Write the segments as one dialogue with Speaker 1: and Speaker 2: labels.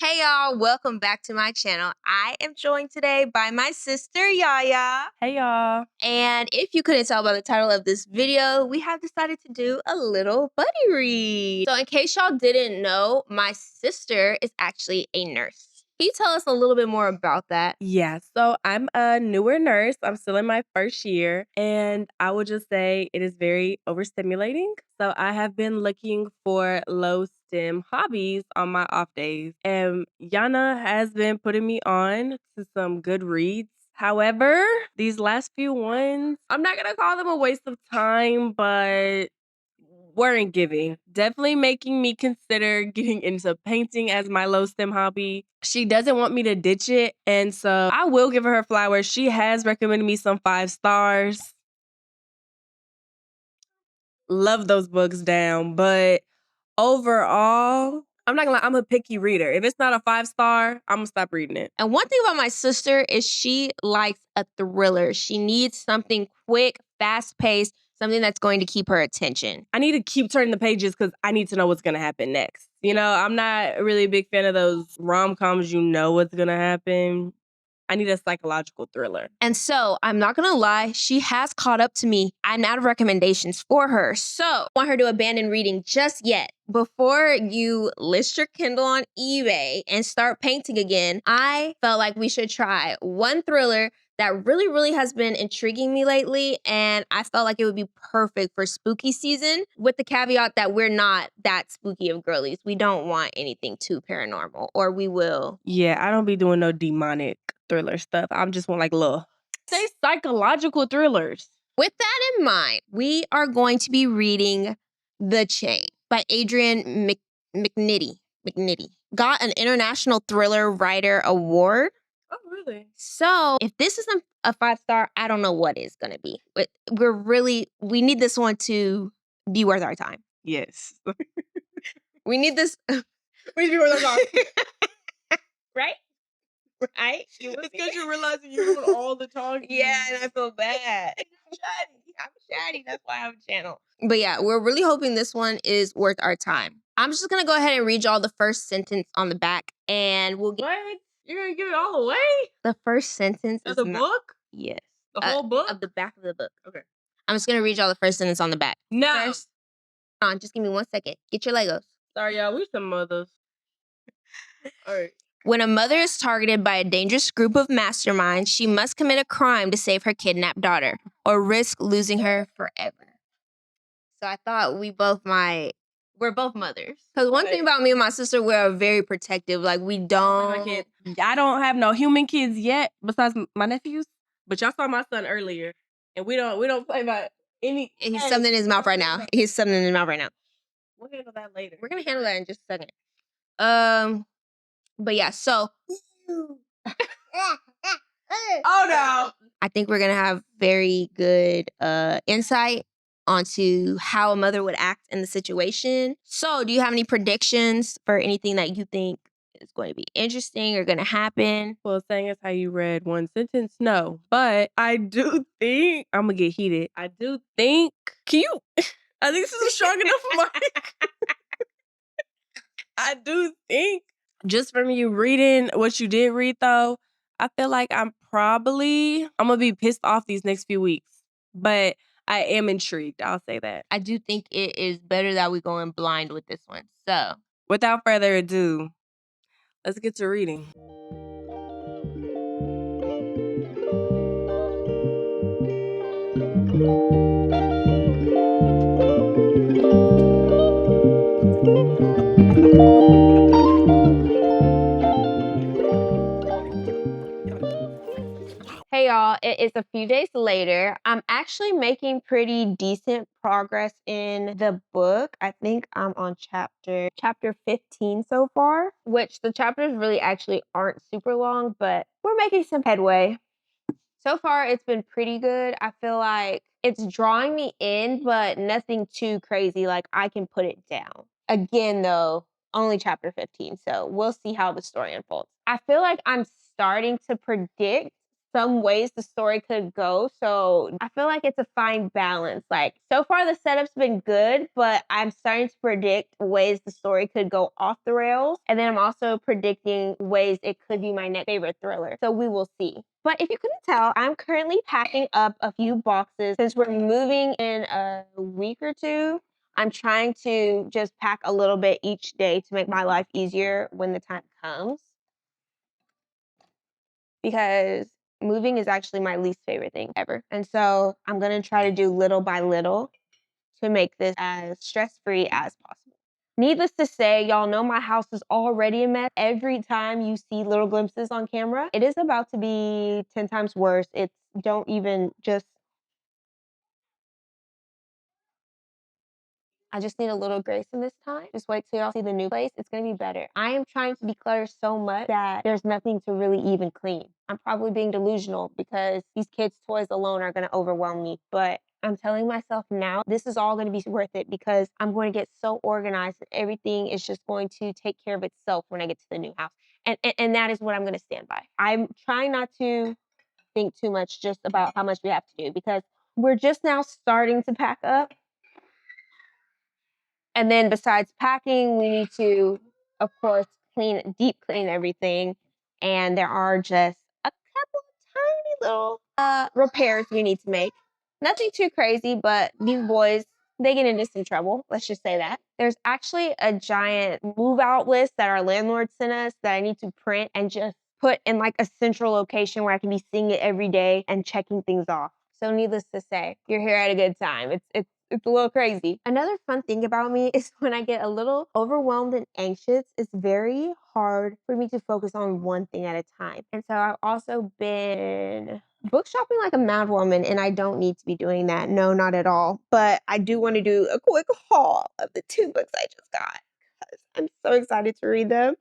Speaker 1: Hey y'all, welcome back to my channel. I am joined today by my sister Yaya.
Speaker 2: Hey y'all.
Speaker 1: And if you couldn't tell by the title of this video, we have decided to do a little buddy read. So in case y'all didn't know, my sister is actually a nurse. Can you tell us a little bit more about that?
Speaker 2: Yeah, so I'm a newer nurse. I'm still in my first year, and I would just say it is very overstimulating. So I have been looking for low stim hobbies on my off days, and Yana has been putting me on to some good reads. However, these last few ones, I'm not gonna call them a waste of time, but weren't giving. Definitely making me consider getting into painting as my low stem hobby. She doesn't want me to ditch it, and so I will give her flowers. She has recommended me some 5 stars. Love those books down, but overall, I'm not gonna lie, I'm a picky reader. If it's not a 5-star, I'm gonna stop reading it.
Speaker 1: And one thing about my sister is she likes a thriller. She needs something quick, fast-paced, something that's going to keep her attention.
Speaker 2: I need to keep turning the pages because I need to know what's gonna happen next. You know, I'm not really a big fan of those rom-coms you know what's gonna happen. I need a psychological thriller.
Speaker 1: And so, I'm not gonna lie, she has caught up to me. I'm out of recommendations for her. So, I want her to abandon reading just yet. Before you list your Kindle on eBay and start painting again, I felt like we should try one thriller that really has been intriguing me lately, and I felt like it would be perfect for spooky season, with the caveat that we're not that spooky of girlies. We don't want anything too paranormal, or we will.
Speaker 2: Yeah, I don't be doing no demonic thriller stuff. I'm just want like little, say, psychological thrillers.
Speaker 1: With that in mind, we are going to be reading The Chain by Adrian McKinty. Got an International Thriller Writer Award.
Speaker 2: Oh, really?
Speaker 1: So if this isn't a 5-star, I don't know what is going to be. But we need this one to be worth our time.
Speaker 2: Yes.
Speaker 1: We need this.
Speaker 2: We need to be worth our time.
Speaker 1: Right? Right?
Speaker 2: It's because you're realizing you're doing all the talking.
Speaker 1: Yeah, and I feel bad. I'm chatty. That's why I have a channel. But yeah, we're really hoping this one is worth our time. I'm just gonna go ahead and read y'all the first sentence on the back, and we'll get
Speaker 2: What? You're gonna give it all away?
Speaker 1: the first sentence
Speaker 2: Of
Speaker 1: is
Speaker 2: the
Speaker 1: not,
Speaker 2: book?
Speaker 1: yes,
Speaker 2: The whole book?
Speaker 1: of the back of the book.
Speaker 2: Okay.
Speaker 1: I'm just gonna read y'all the first sentence on the back.
Speaker 2: No.
Speaker 1: First, hold on, just give me 1 second. Get your Legos.
Speaker 2: Sorry, y'all. We some mothers. All right.
Speaker 1: When a mother is targeted by a dangerous group of masterminds, she must commit a crime to save her kidnapped daughter or risk losing her forever. So I thought we're both mothers. Because one thing about me and my sister, we're very protective. Like, we don't.
Speaker 2: I don't have no human kids yet, besides my nephews. But y'all saw my son earlier, and we don't play about any.
Speaker 1: He's something in his mouth right now. He's something in his mouth right now.
Speaker 2: We'll handle that later.
Speaker 1: We're gonna handle that in just a second. But yeah, so
Speaker 2: Oh no.
Speaker 1: I think we're gonna have very good insight onto how a mother would act in the situation. So, do you have any predictions for anything that you think is going to be interesting or gonna happen?
Speaker 2: Well, saying it's how you read one sentence, no. But I do think I'm gonna get heated. I do think. Can you? I think this is a strong enough mic. I do think, just from you reading what you did read, though, I feel like I'm gonna be pissed off these next few weeks. But I am intrigued. I'll say that.
Speaker 1: I do think it is better that we go in blind with this one. So,
Speaker 2: without further ado, let's get to reading.
Speaker 1: hey y'all, it is a few days later. I'm actually making pretty decent progress in the book. I think I'm on chapter 15 so far, which the chapters really actually aren't super long, but we're making some headway. So far, it's been pretty good. I feel like it's drawing me in, but nothing too crazy. Like, I can put it down. Again, though, only chapter 15, so we'll see how the story unfolds. I feel like I'm starting to predict some ways the story could go. So I feel like it's a fine balance. Like, so far the setup's been good, but I'm starting to predict ways the story could go off the rails. And then I'm also predicting ways it could be my next favorite thriller. So we will see. But if you couldn't tell, I'm currently packing up a few boxes since we're moving in a week or two. I'm trying to just pack a little bit each day to make my life easier when the time comes. Because moving is actually my least favorite thing ever. And so I'm gonna try to do little by little to make this as stress-free as possible. Needless to say, y'all know my house is already a mess. Every time you see little glimpses on camera, it is about to be 10 times worse. It's don't even just I just need a little grace in this time. Just wait till y'all see the new place. It's gonna be better. I am trying to declutter so much that there's nothing to really even clean. I'm probably being delusional because these kids' toys alone are gonna overwhelm me. But I'm telling myself now, this is all gonna be worth it because I'm going to get so organized that everything is just going to take care of itself when I get to the new house. And that is what I'm gonna stand by. I'm trying not to think too much just about how much we have to do because we're just now starting to pack up. And then besides packing, we need to, of course, deep clean everything. And there are just a couple of tiny little repairs we need to make. Nothing too crazy, but these boys, they get into some trouble. Let's just say that. There's actually a giant move out list that our landlord sent us that I need to print and just put in like a central location where I can be seeing it every day and checking things off. So needless to say, you're here at a good time. It's a little crazy. Another fun thing about me is when I get a little overwhelmed and anxious, it's very hard for me to focus on one thing at a time. And so I've also been book shopping like a mad woman, and I don't need to be doing that. No, not at all. But I do want to do a quick haul of the 2 books I just got because I'm so excited to read them.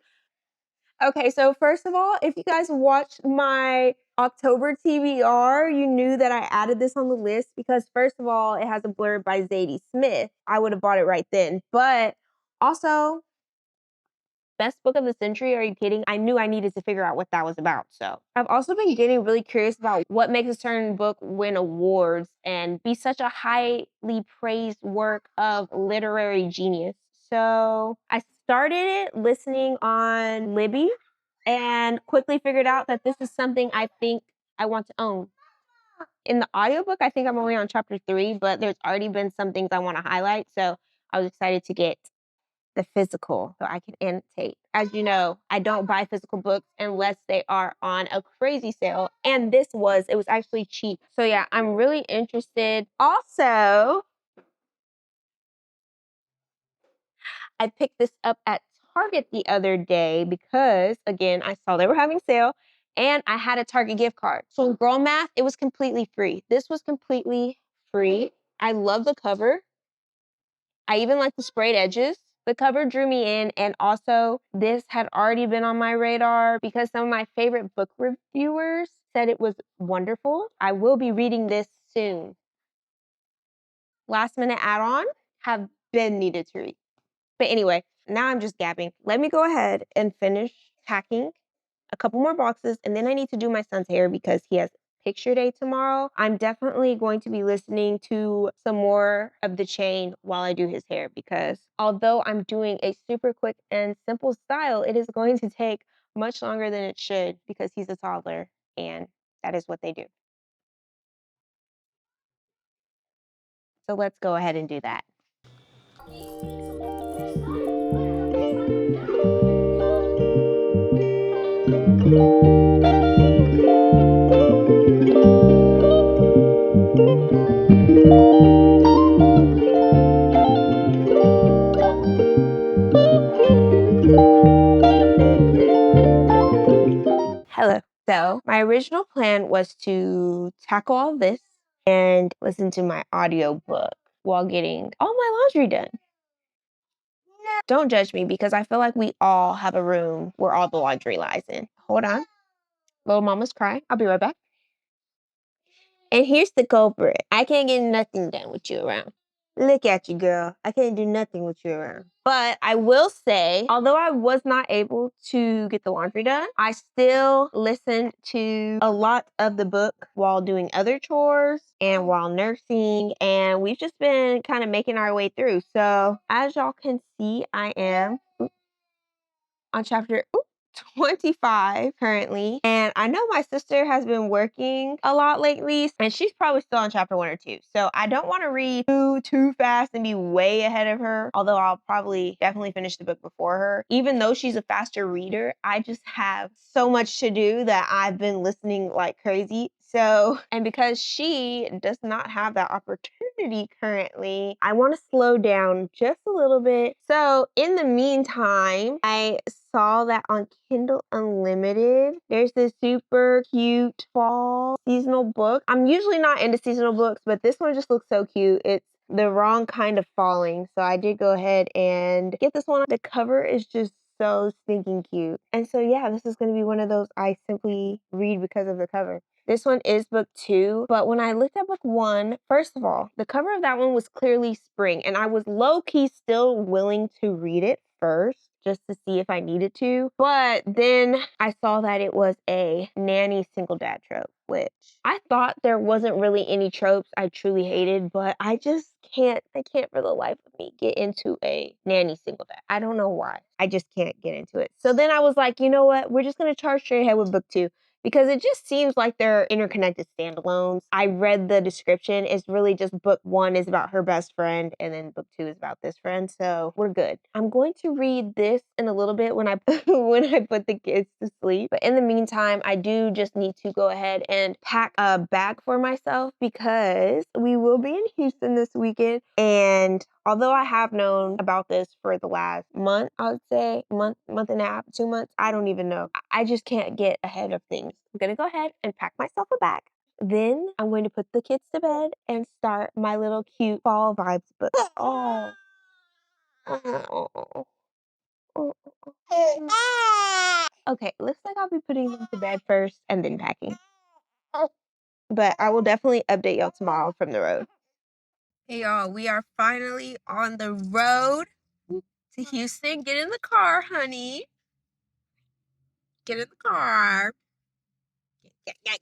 Speaker 1: Okay, so first of all, if you guys watched my October TBR, you knew that I added this on the list because first of all, it has a blurb by Zadie Smith. I would have bought it right then. But also, best book of the century, are you kidding? I knew I needed to figure out what that was about. So I've also been getting really curious about what makes a certain book win awards and be such a highly praised work of literary genius. So I started it listening on Libby and quickly figured out that this is something I think I want to own. In the audiobook, I think I'm only on chapter 3, but there's already been some things I want to highlight. So I was excited to get the physical so I can annotate. As you know, I don't buy physical books unless they are on a crazy sale. And it was actually cheap. So yeah, I'm really interested. Also, I picked this up at Target the other day because, again, I saw they were having sale and I had a Target gift card. So in Girl Math, it was completely free. This was completely free. I love the cover. I even like the sprayed edges. The cover drew me in, and also this had already been on my radar because some of my favorite book reviewers said it was wonderful. I will be reading this soon. Last minute add-on, have been needed to read. But anyway, now I'm just gabbing. Let me go ahead and finish packing a couple more boxes, and then I need to do my son's hair because he has picture day tomorrow. I'm definitely going to be listening to some more of The Chain while I do his hair because although I'm doing a super quick and simple style, it is going to take much longer than it should because he's a toddler and that is what they do. So let's go ahead and do that. Hello. So my original plan was to tackle all this and listen to my audiobook while getting all my laundry done. Don't judge me because I feel like we all have a room where all the laundry lies in. Hold on. Little mama's crying. I'll be right back. And here's the culprit. I can't get nothing done with you around. Look at you, girl. I can't do nothing with you around. But I will say, although I was not able to get the laundry done, I still listened to a lot of the book while doing other chores and while nursing. And we've just been kind of making our way through. So as y'all can see, I am on chapter 25 currently. And I know my sister has been working a lot lately, and she's probably still on chapter 1 or 2. So I don't want to read too fast and be way ahead of her, although I'll probably definitely finish the book before her. Even though she's a faster reader, I just have so much to do that I've been listening like crazy. So, and because she does not have that opportunity currently, I want to slow down just a little bit. So, in the meantime, I saw that on Kindle Unlimited, there's this super cute fall seasonal book. I'm usually not into seasonal books, but this one just looks so cute. It's the wrong kind of falling. So I did go ahead and get this one. The cover is just so stinking cute. And so yeah, this is going to be one of those I simply read because of the cover. This one is book 2, but when I looked at book 1, first of all, the cover of that one was clearly spring, and I was low-key still willing to read it first just to see if I needed to. But then I saw that it was a nanny single dad trope, which I thought there wasn't really any tropes I truly hated, but I can't for the life of me get into a nanny single dad. I don't know why. I just can't get into it. So then I was like, you know what? We're just going to charge straight ahead with book 2. Because it just seems like they're interconnected standalones. I read the description. It's really just book 1 is about her best friend, and then book 2 is about this friend. So we're good. I'm going to read this in a little bit when I when I put the kids to sleep. But in the meantime, I do just need to go ahead and pack a bag for myself because we will be in Houston this weekend. And although I have known about this for the last month, I would say month and a half, 2 months, I don't even know. I just can't get ahead of things. I'm gonna go ahead and pack myself a bag. Then I'm going to put the kids to bed and start my little cute fall vibes book. Oh. Oh. Okay, looks like I'll be putting them to bed first and then packing. But I will definitely update y'all tomorrow from the road. Hey y'all, we are finally on the road to Houston. Get in the car, honey. Get in the car.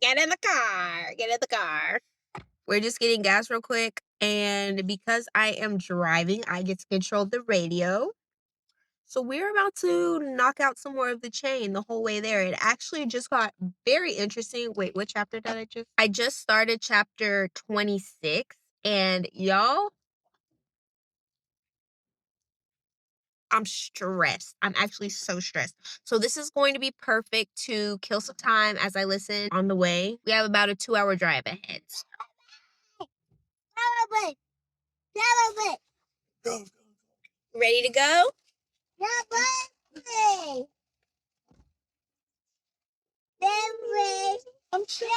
Speaker 1: Get in the car. Get in the car. We're just getting gas real quick. And because I am driving, I get to control the radio. So we're about to knock out some more of the chain the whole way there. It actually just got very interesting. Wait, what chapter did I just? I just started chapter 26. And y'all, I'm stressed. I'm actually so stressed. So this is going to be perfect to kill some time as I listen on the way. We have about a 2-hour drive ahead. Ready to go? I'm sure.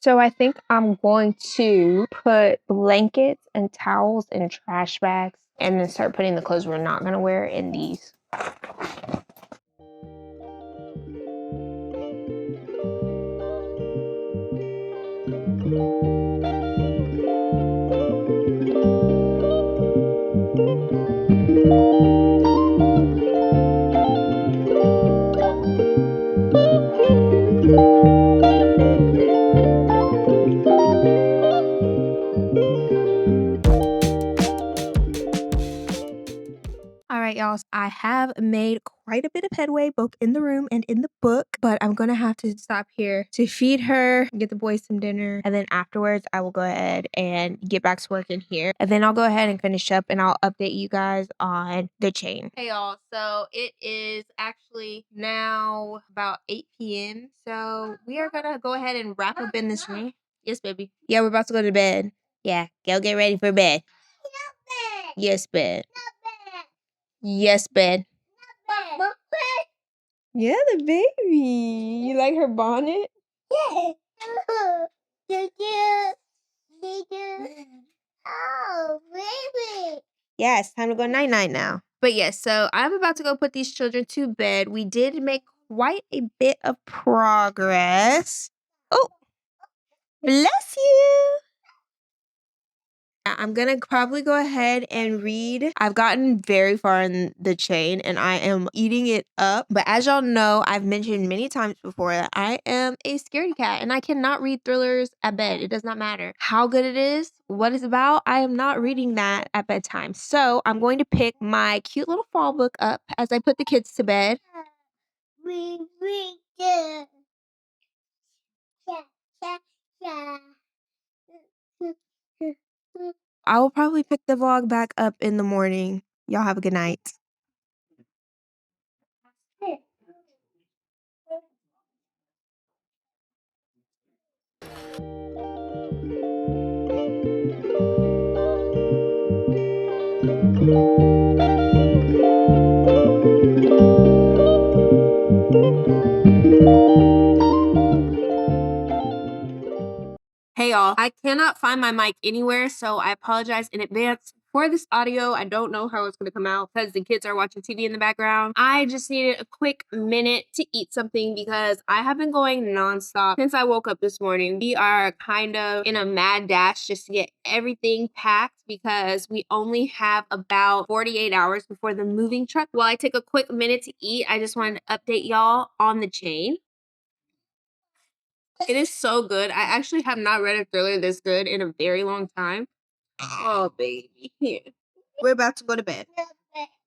Speaker 1: So I think I'm going to put blankets and towels in trash bags and then start putting the clothes we're not going to wear in these. All right, y'all. I have made quite a bit of headway both in the room and in the book, but I'm going to have to stop here to feed her, get the boys some dinner, and then afterwards I will go ahead and get back to work in here. And then I'll go ahead and finish up and I'll update you guys on the chain. Hey, y'all. So it is actually now about 8 p.m. So we are going to go ahead and wrap up in this room. Yes, baby. Yeah, we're about to go to bed. Yeah, go get ready for bed. Yes, bed. Yes, bed. Yeah, the baby. You like her bonnet? Yeah. Oh, baby. Yes, time to go night-night now. But yes, so I'm about to go put these children to bed. We did make quite a bit of progress. Oh, bless you. I'm gonna probably go ahead and read. I've gotten very far in the chain and I am eating it up. But as y'all know, I've mentioned many times before that I am a scaredy cat and I cannot read thrillers at bed. It does not matter how good it is, what it's about. I am not reading that at bedtime. So I'm going to pick my cute little fall book up as I put the kids to bed. I will probably pick the vlog back up in the morning. Y'all have a good night. Hey y'all, I cannot find my mic anywhere, so I apologize in advance for this audio. I don't know how it's gonna come out because the kids are watching TV in the background. I just needed a quick minute to eat something because I have been going nonstop since I woke up this morning. We are kind of in a mad dash just to get everything packed because we only have about 48 hours before the moving truck. While I take a quick minute to eat, I just wanted to update y'all on the chain. It is so good. I actually have not read a thriller this good in a very long time. Oh, baby. Here. We're about to go to bed.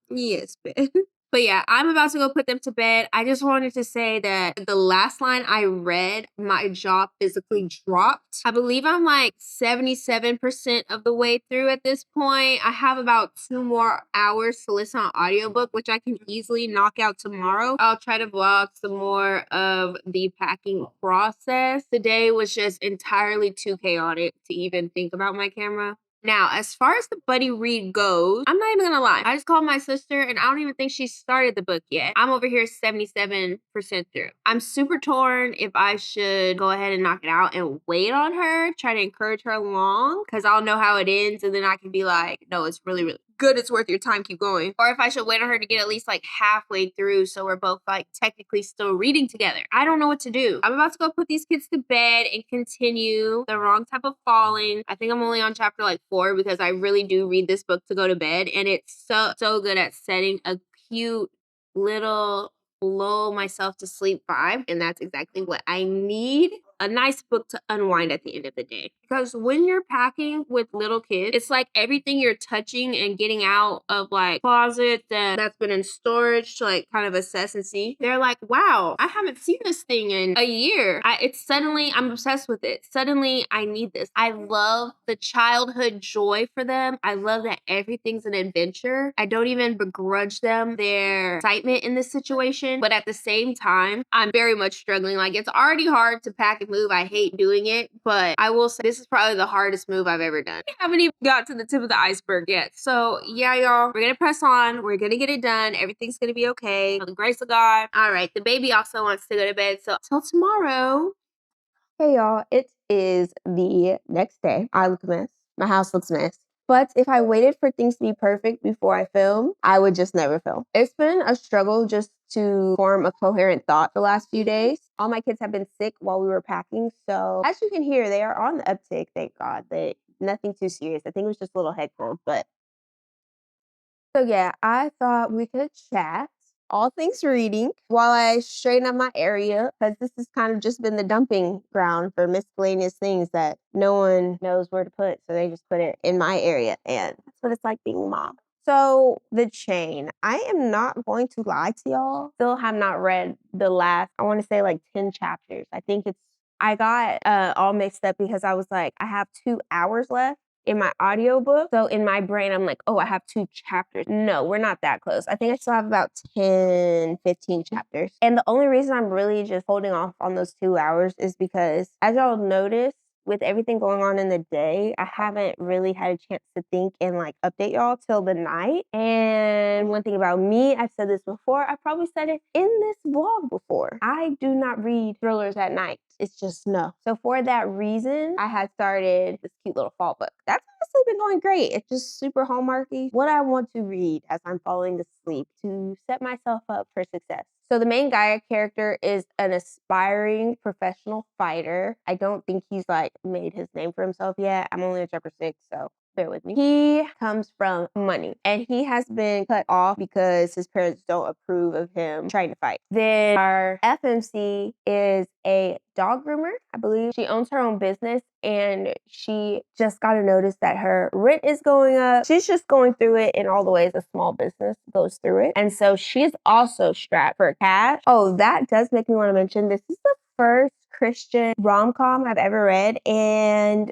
Speaker 1: Yes, bed. But yeah, I'm about to go put them to bed. I just wanted to say that the last line I read, my jaw physically dropped. I believe I'm like 77% of the way through at this point. I have about 2 more hours to listen on audiobook, which I can easily knock out tomorrow. I'll try to vlog some more of the packing process. Today was just entirely too chaotic to even think about my camera. Now, as far as the buddy read goes, I'm not even gonna lie. I just called my sister and I don't even think she started the book yet. I'm over here 77% through. I'm super torn if I should go ahead and knock it out and wait on her, try to encourage her along, because I'll know how it ends and then I can be like, no, it's really, really good. It's worth your time. Keep going. Or if I should wait on her to get at least like halfway through so we're both like technically still reading together. I don't know what to do. I'm about to go put these kids to bed and continue The Wrong Type of Falling. I think I'm only on chapter like 4 because I really do read this book to go to bed and it's so good at setting a cute little lull myself to sleep vibe, and that's exactly what I need. A nice book to unwind at the end of the day. Because when you're packing with little kids, it's like everything you're touching and getting out of like closets that's been in storage to like kind of assess and see. They're like, wow, I haven't seen this thing in a year. I'm obsessed with it. Suddenly I need this. I love the childhood joy for them. I love that everything's an adventure. I don't even begrudge them their excitement in this situation. But at the same time, I'm very much struggling. Like, it's already hard to pack and move. I hate doing it. But I will say this is probably the hardest move I've ever done. I haven't even got to the tip of the iceberg yet. So yeah, y'all, we're gonna press on. We're gonna get it done. Everything's gonna be okay. By the grace of God. All right, the baby also wants to go to bed. So till tomorrow. Hey y'all, it is the next day. I look a mess. My house looks a mess. But if I waited for things to be perfect before I film, I would just never film. It's been a struggle just to form a coherent thought the last few days. All my kids have been sick while we were packing. So as you can hear, they are on the uptick, thank God. Nothing too serious. I think it was just a little head cold, but so yeah, I thought we could chat all things reading while I straighten up my area because this has kind of just been the dumping ground for miscellaneous things that no one knows where to put. So they just put it in my area and that's what it's like being a mom. So the chain, I am not going to lie to y'all. Still have not read the last, I want to say like 10 chapters. I got all mixed up because I was like, I have 2 hours left in my audiobook. So in my brain, I'm like, oh, I have 2 chapters. No, we're not that close. I think I still have about 10, 15 chapters. And the only reason I'm really just holding off on those 2 hours is because, as y'all notice, with everything going on in the day, I haven't really had a chance to think and like update y'all till the night. And one thing about me, I've said this before, I probably said it in this vlog before. I do not read thrillers at night. it's just no. So for that reason, I had started this cute little fall book. That's honestly been going great. It's just super hallmarky. What I want to read as I'm falling asleep to set myself up for success. So the main Gaia character is an aspiring professional fighter. I don't think he's like made his name for himself yet. I'm only on chapter 6, so bear with me. He comes from money and he has been cut off because his parents don't approve of him trying to fight. Then our FMC is a dog groomer, I believe. She owns her own business and she just got a notice that her rent is going up. She's just going through it in all the ways a small business goes through it. And so she's also strapped for cash. Oh, that does make me want to mention this is the first Christian rom-com I've ever read, and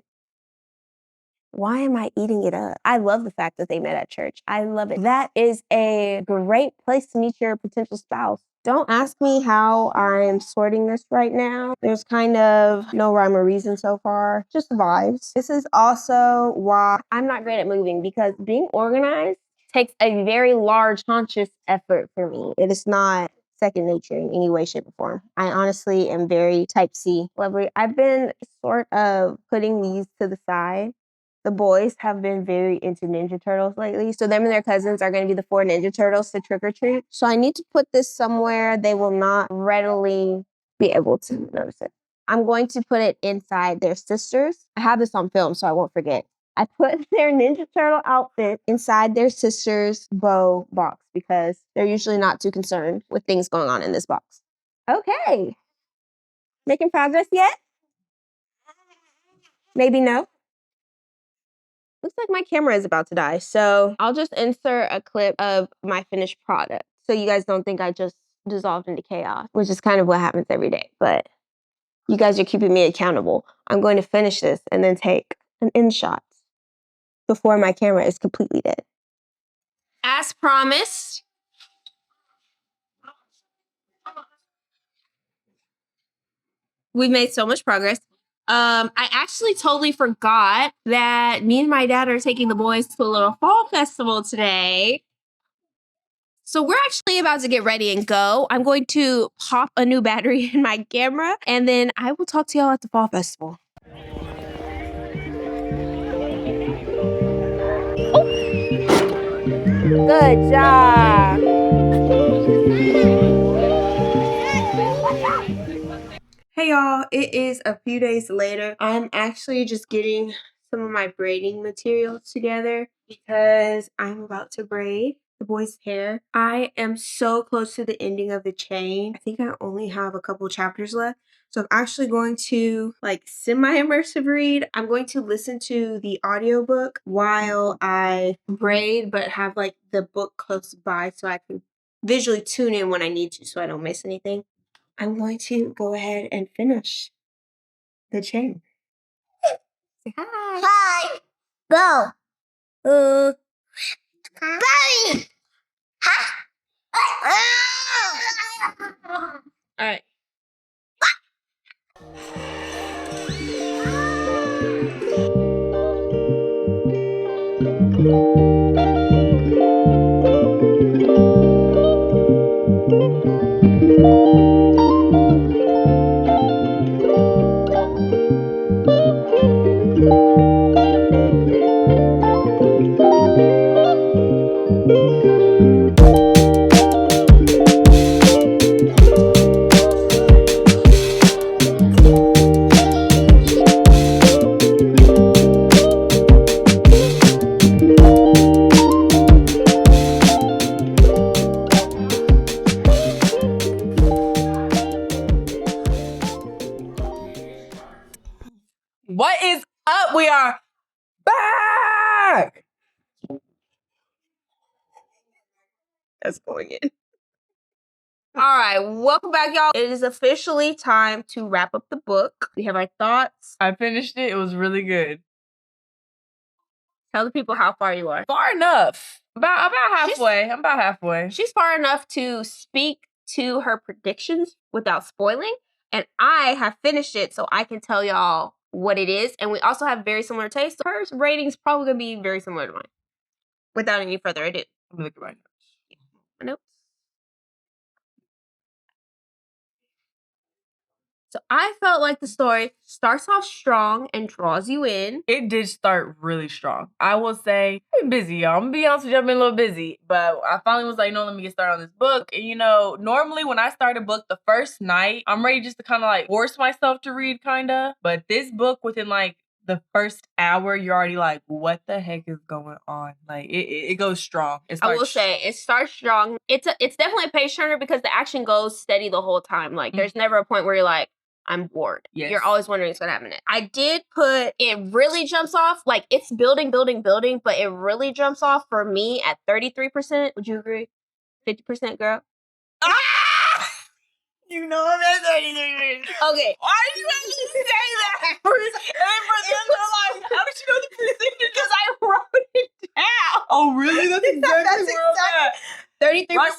Speaker 1: why am I eating it up? I love the fact that they met at church. I love it. That is a great place to meet your potential spouse. Don't ask me how I'm sorting this right now. There's kind of no rhyme or reason so far, just vibes. This is also why I'm not great at moving, because being organized takes a very large conscious effort for me. It is not second nature in any way, shape, or form. I honestly am very type C. Lovely. I've been sort of putting these to the side. The boys have been very into Ninja Turtles lately. So them and their cousins are going to be the 4 Ninja Turtles to trick or treat. So I need to put this somewhere they will not readily be able to notice it. I'm going to put it inside their sisters. I have this on film, so I won't forget. I put their Ninja Turtle outfit inside their sister's bow box because they're usually not too concerned with things going on in this box. Okay. Making progress yet? Maybe no. Looks like my camera is about to die, so I'll just insert a clip of my finished product so you guys don't think I just dissolved into chaos, which is kind of what happens every day, but you guys are keeping me accountable. I'm going to finish this and then take an in shot before my camera is completely dead. As promised, we've made so much progress. I actually totally forgot that me and my dad are taking the boys to a little fall festival today. So we're actually about to get ready and go. I'm going to pop a new battery in my camera, and then I will talk to y'all at the fall festival. Good job. Hey y'all, it is a few days later. I'm actually just getting some of my braiding materials together because I'm about to braid the boy's hair. I am so close to the ending of the chain. I think I only have a couple chapters left. So I'm actually going to like semi-immersive read. I'm going to listen to the audiobook while I braid, but have like the book close by so I can visually tune in when I need to so I don't miss anything. I'm going to go ahead and finish the chain. Say hi.
Speaker 3: Hi. Go. Buddy.
Speaker 1: All right.
Speaker 2: What is up? We are back!
Speaker 1: That's going in. All right, welcome back, y'all. It is officially time to wrap up the book. We have our thoughts.
Speaker 2: I finished it. It was really good.
Speaker 1: Tell the people how far you are.
Speaker 2: Far enough. About halfway. I'm about halfway.
Speaker 1: She's far enough to speak to her predictions without spoiling, and I have finished it so I can tell y'all what it is. And we also have very similar tastes. So her rating's probably gonna be very similar to mine. Without any further ado.
Speaker 2: Let me look at my notes.
Speaker 1: Notes. So I felt like the story starts off strong and draws you in.
Speaker 2: It did start really strong. I will say, I've been busy, y'all. I'm gonna be honest with you, I've been a little busy. But I finally was like, no, let me get started on this book. And normally when I start a book the first night, I'm ready just to kind of like force myself to read, kind of. But this book, within like the first hour, you're already like, what the heck is going on? Like, it goes strong.
Speaker 1: I will say, it starts strong. It's definitely a page turner because the action goes steady the whole time. Like, there's never a point where you're like, I'm bored.
Speaker 2: Yes.
Speaker 1: You're always wondering what's going to happen next. I did put, it really jumps off. Like, it's building, but it really jumps off for me at 33%. Would you agree? 50%, girl?
Speaker 2: Ah! You know I'm at 33%.
Speaker 1: Okay.
Speaker 2: Why did you have to say that? And for them, they're like, how did you know the percentage?
Speaker 1: Because I wrote it down.
Speaker 2: Oh, really? That's exactly where I'm at.
Speaker 1: 33%
Speaker 2: Right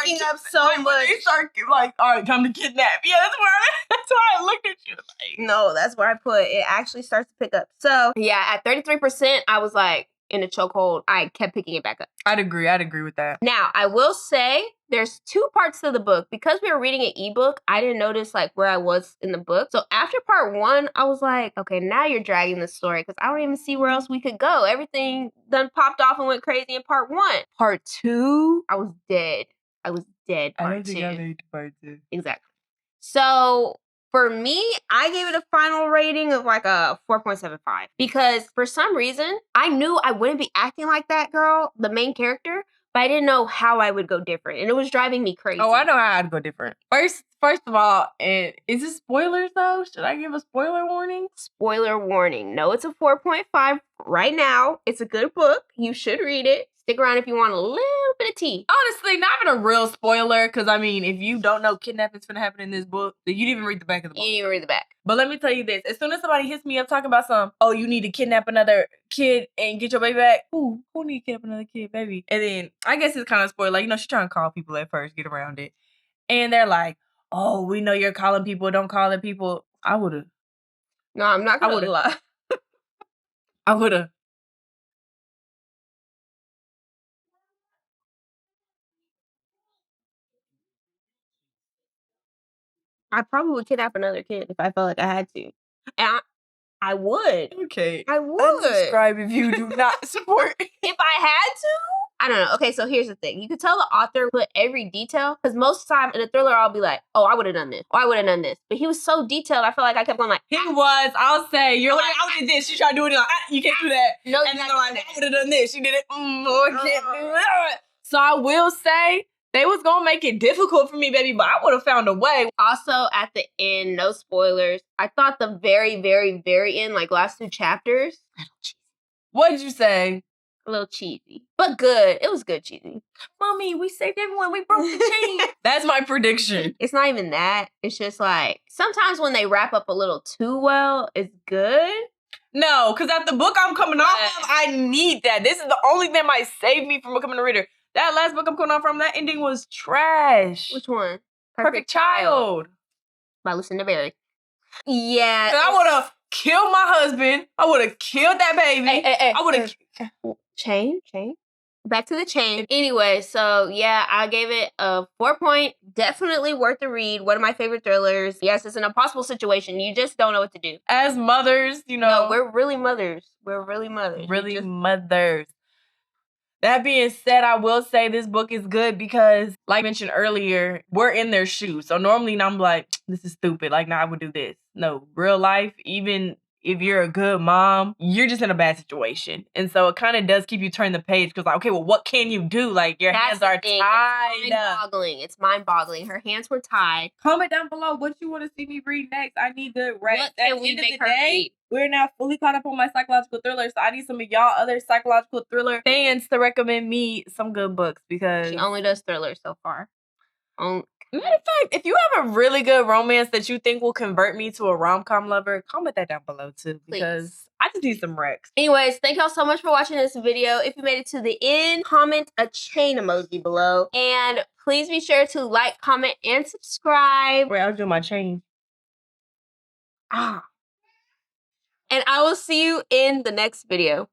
Speaker 1: picking up so much.
Speaker 2: They start like, all right, time to kidnap. Yeah, that's where I'm at. That's why I looked at you. Like,
Speaker 1: No, that's where I put it. Actually starts to pick up. So yeah, at 33%, I was like in a chokehold. I kept picking it back up.
Speaker 2: I'd agree with that.
Speaker 1: Now, I will say there's two parts to the book. Because we were reading an ebook, I didn't notice like where I was in the book. So after part 1, I was like, okay, now you're dragging the story because I don't even see where else we could go. Everything done popped off and went crazy in part 1. Part 2, I was dead. I was dead.
Speaker 2: I
Speaker 1: Part
Speaker 2: don't think
Speaker 1: 2.
Speaker 2: I made part 2.
Speaker 1: Exactly. So for me, I gave it a final rating of like a 4.75 because for some reason, I knew I wouldn't be acting like that girl, the main character, but I didn't know how I would go different. And it was driving me crazy.
Speaker 2: Oh, I know how I'd go different. First of all, and is this spoilers though? Should I give a spoiler warning?
Speaker 1: Spoiler warning. No, it's a 4.5 right now. It's a good book. You should read it. Stick around if you want a little bit of tea.
Speaker 2: Honestly, not even a real spoiler, because I mean, if you don't know kidnapping's gonna happen in this book, then you didn't even read the back of the book.
Speaker 1: You didn't even read the back.
Speaker 2: But let me tell you this. As soon as somebody hits me up talking about you need to kidnap another kid and get your baby back. Who need to kidnap another kid, baby? And then I guess it's kind of spoiler. Like, she's trying to call people at first, get around it. And they're like, oh, we know you're calling people. Don't call the people. I would've.
Speaker 1: No, I'm not gonna lie.
Speaker 2: I would've.
Speaker 1: I probably would kidnap another kid if I felt like I had to. And I would.
Speaker 2: Okay.
Speaker 1: I would.
Speaker 2: Unsubscribe if you do not support.
Speaker 1: If I had to? I don't know. Okay, so here's the thing. You could tell the author put every detail, because most of the time in a thriller, I'll be like, oh, I would have done this. Oh, I would have done this. But he was so detailed, I felt like I kept going like,
Speaker 2: He was. I'll say, you're like, I did this. You try to do it. Like, you can't do that.
Speaker 1: No,
Speaker 2: and then they're like, I would have done this. You did it. I can't do that. So I will say, they was going to make it difficult for me, baby, but I would have found a way.
Speaker 1: Also, at the end, no spoilers, I thought the very, very, very end, like last 2 chapters,
Speaker 2: What did you say?
Speaker 1: a little cheesy. But good. It was good cheesy.
Speaker 2: Mommy, we saved everyone. We broke the chain. That's my prediction.
Speaker 1: It's not even that. It's just like, sometimes when they wrap up a little too well, it's good.
Speaker 2: No, because at the book I'm coming off of, I need that. This is the only thing that might save me from becoming a reader. That last book I'm coming off from, that ending was trash.
Speaker 1: Which one?
Speaker 2: Perfect Child.
Speaker 1: By Lucinda Berry. Yeah.
Speaker 2: I would have killed my husband. I would have killed that baby.
Speaker 1: Hey,
Speaker 2: I would have...
Speaker 1: Chain. Back to the chain. Anyway, so yeah, I gave it a 4 point. Definitely worth the read. One of my favorite thrillers. Yes, it's an impossible situation. You just don't know what to do.
Speaker 2: As mothers,
Speaker 1: No, we're really mothers. We're really mothers.
Speaker 2: Mothers. That being said, I will say this book is good because, like I mentioned earlier, we're in their shoes. So normally I'm like, this is stupid. Like, nah, I would do this. No, real life, even if you're a good mom, you're just in a bad situation. And so it kind of does keep you turn the page because, like, okay, well, what can you do? Like, your hands are tied.
Speaker 1: It's mind-boggling. Her hands were tied.
Speaker 2: Comment down below what you want to see me read next. I need good rest.
Speaker 1: What can we make her read?
Speaker 2: We're now fully caught up on my psychological thrillers, so I need some of y'all other psychological thriller fans to recommend me some good books because...
Speaker 1: She only does thrillers so far.
Speaker 2: Matter of fact, if you have a really good romance that you think will convert me to a rom-com lover, comment that down below too, because I just need some recs.
Speaker 1: Anyways, thank y'all so much for watching this video. If you made it to the end, comment a chain emoji below. And please be sure to like, comment, and subscribe.
Speaker 2: Wait, I was doing my chain.
Speaker 1: And I will see you in the next video.